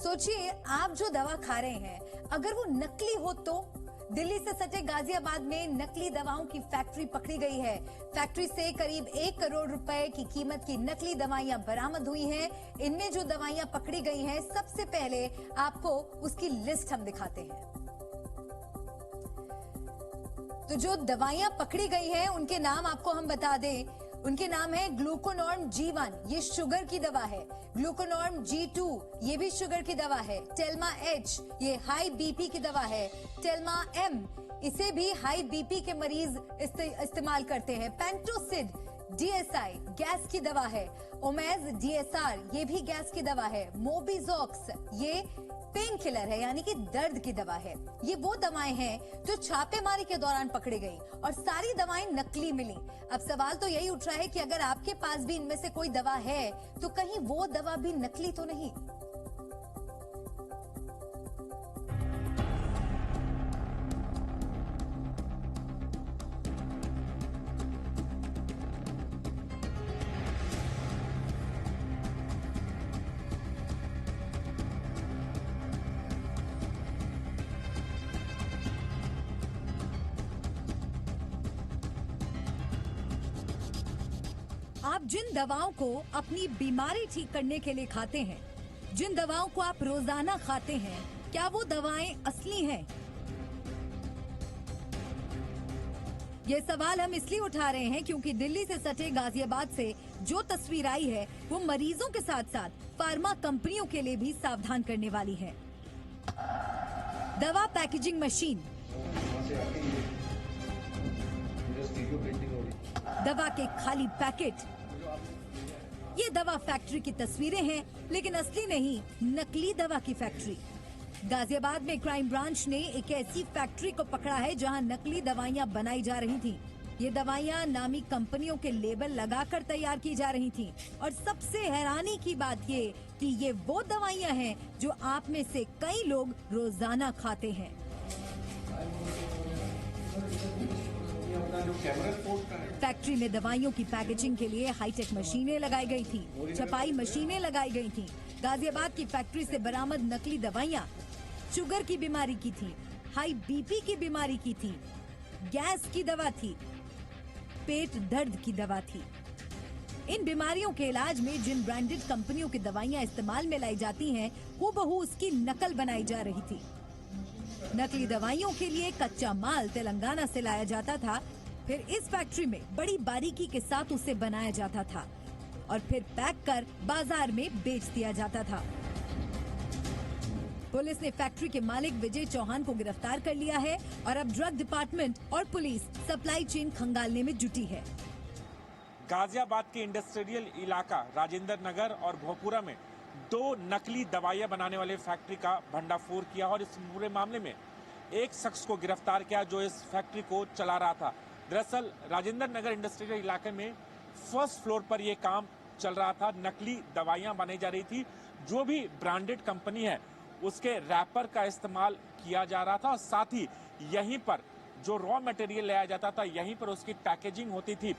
सोचिए, आप जो दवा खा रहे हैं अगर वो नकली हो तो। दिल्ली से सटे गाजियाबाद में नकली दवाओं की फैक्ट्री पकड़ी गई है। फैक्ट्री से करीब 1 करोड़ रुपए की कीमत की नकली दवाइयां बरामद हुई हैं। इनमें जो दवाइयां पकड़ी गई हैं, सबसे पहले आपको उसकी लिस्ट हम दिखाते हैं। तो जो दवाइयां पकड़ी गई हैं उनके नाम आपको हम बता दें। उनके नाम है ग्लूकोनॉर्म G1, ये शुगर की दवा है। ग्लूकोनॉर्म G2, ये भी शुगर की दवा है। टेल्मा H, ये हाई बीपी की दवा है। टेल्मा M, इसे भी हाई बीपी के मरीज इस्तेमाल करते हैं। पेंटोसिड DSI, गैस की दवा है। ओमेज DSR, ये भी गैस की दवा है। मोबिजॉक्स, ये पेन किलर है, यानी कि दर्द की दवा है। ये वो दवाएं हैं जो छापेमारी के दौरान पकड़ी गई और सारी दवाएं नकली मिली। अब सवाल तो यही उठ रहा है कि अगर आपके पास भी इनमें से कोई दवा है तो कहीं वो दवा भी नकली तो नहीं। आप जिन दवाओं को अपनी बीमारी ठीक करने के लिए खाते हैं, जिन दवाओं को आप रोजाना खाते हैं, क्या वो दवाएं असली हैं? ये सवाल हम इसलिए उठा रहे हैं क्योंकि दिल्ली से सटे गाजियाबाद से जो तस्वीर आई है वो मरीजों के साथ साथ फार्मा कंपनियों के लिए भी सावधान करने वाली है। दवा पैकेजिंग मशीन, दवा के खाली पैकेट। ये दवा फैक्ट्री की तस्वीरें हैं, लेकिन असली नहीं, नकली दवा की फैक्ट्री। गाजियाबाद में क्राइम ब्रांच ने एक ऐसी फैक्ट्री को पकड़ा है जहां नकली दवाइयां बनाई जा रही थीं। ये दवाइयां नामी कंपनियों के लेबल लगाकर तैयार की जा रही थीं। और सबसे हैरानी की बात ये कि ये वो दवाइयां हैं जो आप में से कई लोग रोजाना खाते हैं। फैक्ट्री में दवाइयों की पैकेजिंग के लिए हाईटेक मशीनें लगाई गई थी, छपाई मशीनें लगाई गई थी। गाजियाबाद की फैक्ट्री से बरामद नकली दवाइयां शुगर की बीमारी की थी, हाई बीपी की बीमारी की थी, गैस की दवा थी, पेट दर्द की दवा थी। इन बीमारियों के इलाज में जिन ब्रांडेड कंपनियों की दवाइयां इस्तेमाल में लाई जाती हैं, हूबहू उसकी नकल बनाई जा रही थी। नकली दवाइयों के लिए कच्चा माल तेलंगाना से लाया जाता था, फिर इस फैक्ट्री में बड़ी बारीकी के साथ उसे बनाया जाता था और फिर पैक कर बाजार में बेच दिया जाता था। पुलिस ने फैक्ट्री के मालिक विजय चौहान को गिरफ्तार कर लिया है और अब ड्रग डिपार्टमेंट और पुलिस सप्लाई चेन खंगालने में जुटी है। गाजियाबाद के इंडस्ट्रियल इलाका राजेंद्र नगर और भोपुरा में 2 नकली दवाइयां बनाने वाले फैक्ट्री का भंडाफोड़ किया और इस पूरे मामले में एक शख्स को गिरफ्तार किया जो इस फैक्ट्री को चला रहा था। दरअसल राजेंद्र नगर इंडस्ट्रियल इलाके में फर्स्ट फ्लोर पर यह काम चल रहा था। नकली दवाइयां बनाई जा रही थी। जो भी ब्रांडेड कंपनी है उसके रैपर का इस्तेमाल किया जा रहा था और साथ ही यहीं पर जो रॉ मटेरियल लाया जाता था, यहीं पर उसकी पैकेजिंग होती थी।